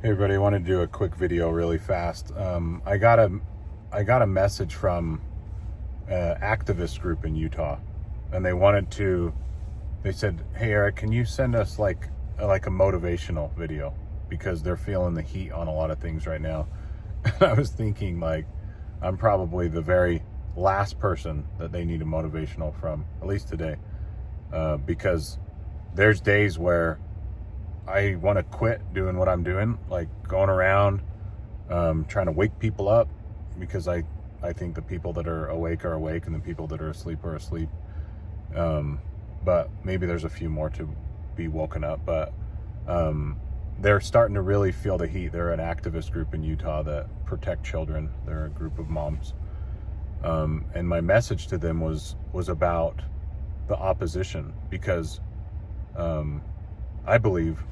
Hey everybody, I want to do a quick video really fast. I got a message from an activist group in Utah, and they said, "Hey Eric, can you send us like a motivational video, because they're feeling the heat on a lot of things right now." I was thinking, like, I'm probably the very last person that they need a motivational from, at least today, because there's days where I want to quit doing what I'm doing, like going around trying to wake people up, because I think the people that are awake and the people that are asleep are asleep. But maybe there's a few more to be woken up. But they're starting to really feel the heat. They're an activist group in Utah that protect children. They're a group of moms. And my message to them was about the opposition, because I believe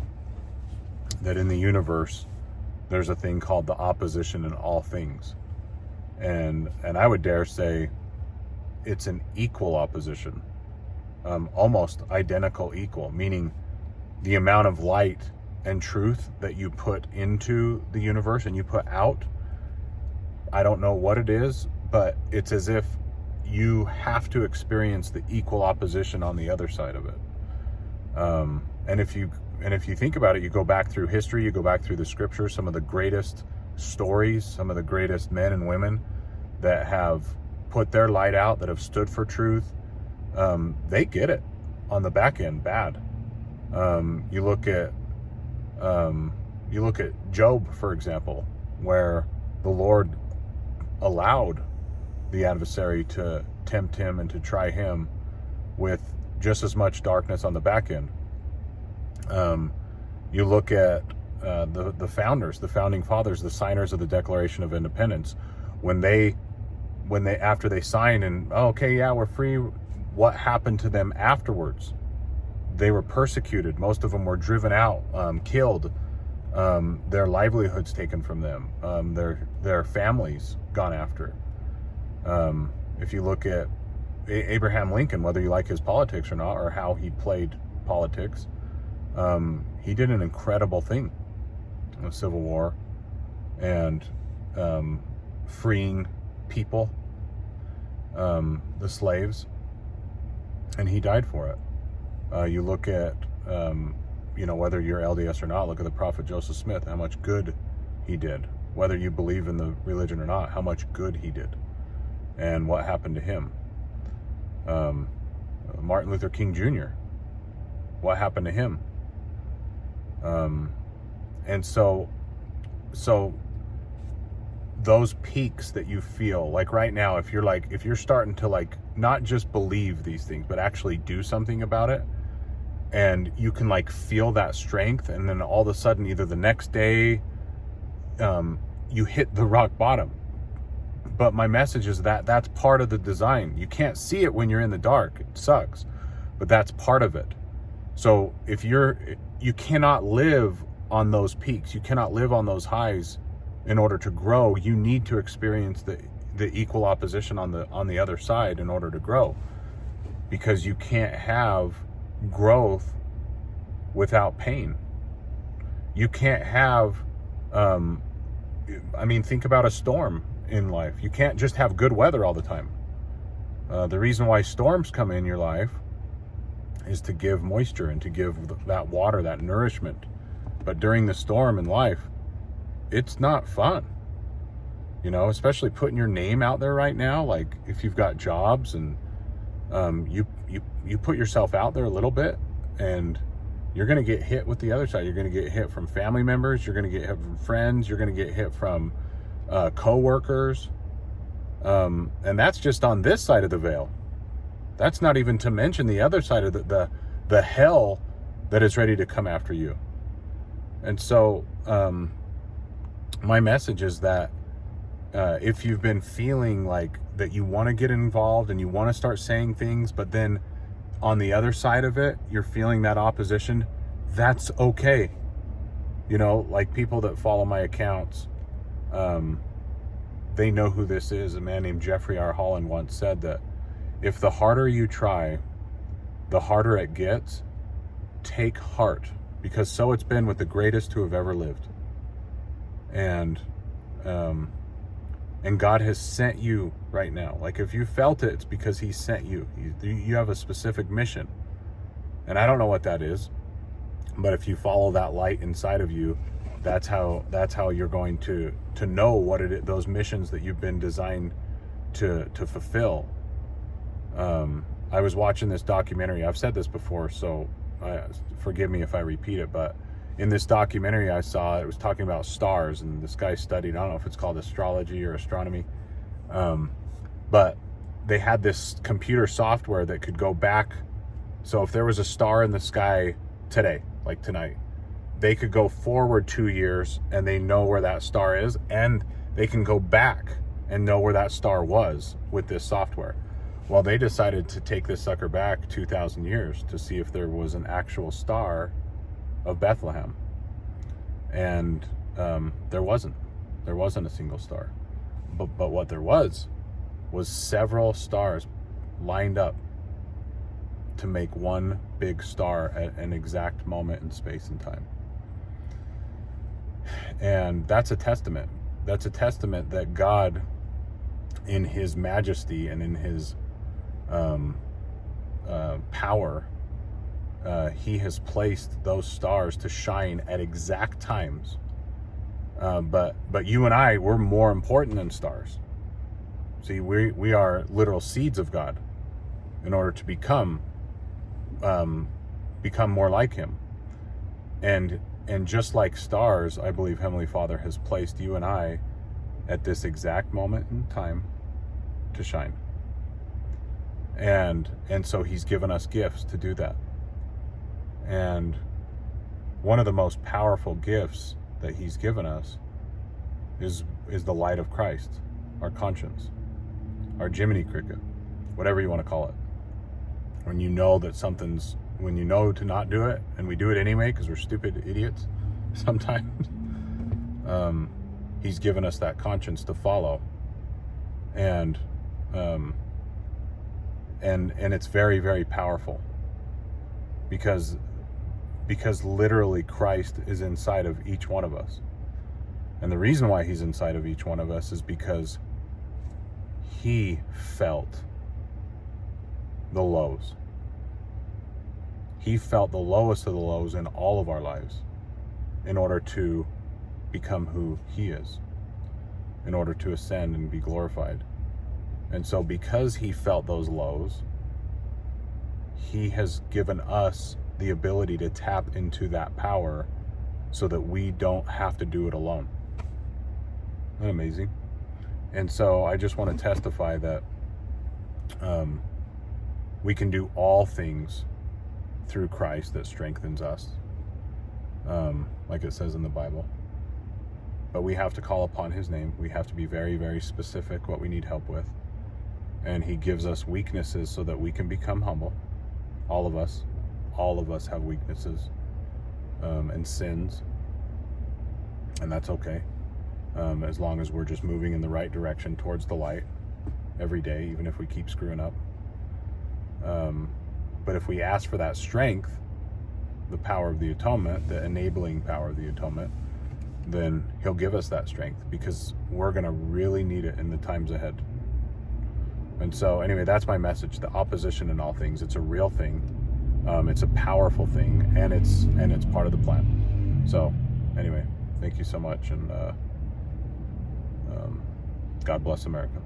that in the universe there's a thing called the opposition in all things, and I would dare say it's an equal opposition, almost identical equal, meaning the amount of light and truth that you put into the universe and you put out, I don't know what it is, but it's as if you have to experience the equal opposition on the other side of it. And if you think about it, you go back through history, you go back through the scriptures, some of the greatest stories, some of the greatest men and women that have put their light out, that have stood for truth, they get it on the back end bad. You look at Job, for example, where the Lord allowed the adversary to tempt him and to try him with just as much darkness on the back end. You look at the founders, the founding fathers, the signers of the Declaration of Independence, when they after they signed and, oh, okay, yeah, we're free, what happened to them afterwards? They were persecuted. Most of them were driven out, killed, their livelihoods taken from them, their families gone after. If you look at Abraham Lincoln, whether you like his politics or not, or how he played politics, he did an incredible thing in the Civil War, and freeing people, the slaves, and he died for it. You look at, whether you're LDS or not, look at the prophet Joseph Smith, how much good he did. Whether you believe in the religion or not, how much good he did, and what happened to him. Martin Luther King Jr., what happened to him? And so those peaks that you feel like right now, if you're starting to, like, not just believe these things, but actually do something about it, and you can, like, feel that strength, and then all of a sudden, either the next day, you hit the rock bottom. But my message is that that's part of the design. You can't see it when you're in the dark. It sucks, but that's part of it. So if you cannot live on those peaks, you cannot live on those highs in order to grow. You need to experience the equal opposition on the other side in order to grow, because you can't have growth without pain. You can't have, think about a storm in life. You can't just have good weather all the time. The reason why storms come in your life is to give moisture and to give that water, that nourishment. But during the storm in life, it's not fun. Especially putting your name out there right now. Like, if you've got jobs and you put yourself out there a little bit, and you're going to get hit with the other side. You're going to get hit from family members. You're going to get hit from friends. You're going to get hit from co-workers. And that's just on this side of the veil. That's not even to mention the other side of the hell that is ready to come after you. And so my message is that if you've been feeling like that you want to get involved and you want to start saying things, but then on the other side of it, you're feeling that opposition, that's okay. Like people that follow my accounts, they know who this is. A man named Jeffrey R. Holland once said that if the harder you try, the harder it gets, take heart, because so it's been with the greatest who have ever lived. And and God has sent you right now. Like, if you felt it, it's because he sent you. You have a specific mission. And I don't know what that is, but if you follow that light inside of you, that's how you're going to know what it is, those missions that you've been designed to fulfill. I was watching this documentary. I've said this before, so forgive me if I repeat it, but in this documentary I saw, it was talking about stars, and this guy studied, I don't know if it's called astrology or astronomy, but they had this computer software that could go back. So if there was a star in the sky today, like tonight, they could go forward 2 years and they know where that star is, and they can go back and know where that star was with this software. Well, they decided to take this sucker back 2,000 years to see if there was an actual star of Bethlehem. And there wasn't a single star. But what there was several stars lined up to make one big star at an exact moment in space and time. And that's a testament. That's a testament that God, in his majesty and in his power, he has placed those stars to shine at exact times. But you and I, we're more important than stars. See, we are literal seeds of God in order to become more like him. And just like stars, I believe Heavenly Father has placed you and I at this exact moment in time to shine. And so he's given us gifts to do that. And one of the most powerful gifts that he's given us is the light of Christ, our conscience, our Jiminy Cricket, whatever you want to call it. When you know that when you know to not do it, and we do it anyway because we're stupid idiots sometimes, he's given us that conscience to follow. And it's very, very powerful, because literally Christ is inside of each one of us. And the reason why he's inside of each one of us is because he felt the lows. He felt the lowest of the lows in all of our lives in order to become who he is, in order to ascend and be glorified. And so because he felt those lows, he has given us the ability to tap into that power so that we don't have to do it alone. Isn't that amazing? And so I just want to testify that we can do all things through Christ that strengthens us, like it says in the Bible. But we have to call upon his name. We have to be very, very specific what we need help with. And he gives us weaknesses so that we can become humble. All of us have weaknesses and sins, and that's okay, as long as we're just moving in the right direction towards the light every day, even if we keep screwing up. But if we ask for that strength, the power of the atonement, the enabling power of the atonement, then he'll give us that strength, because we're going to really need it in the times ahead. And so anyway, that's my message. The opposition in all things, it's a real thing. It's a powerful thing, and it's part of the plan. So anyway, thank you so much, and God bless America.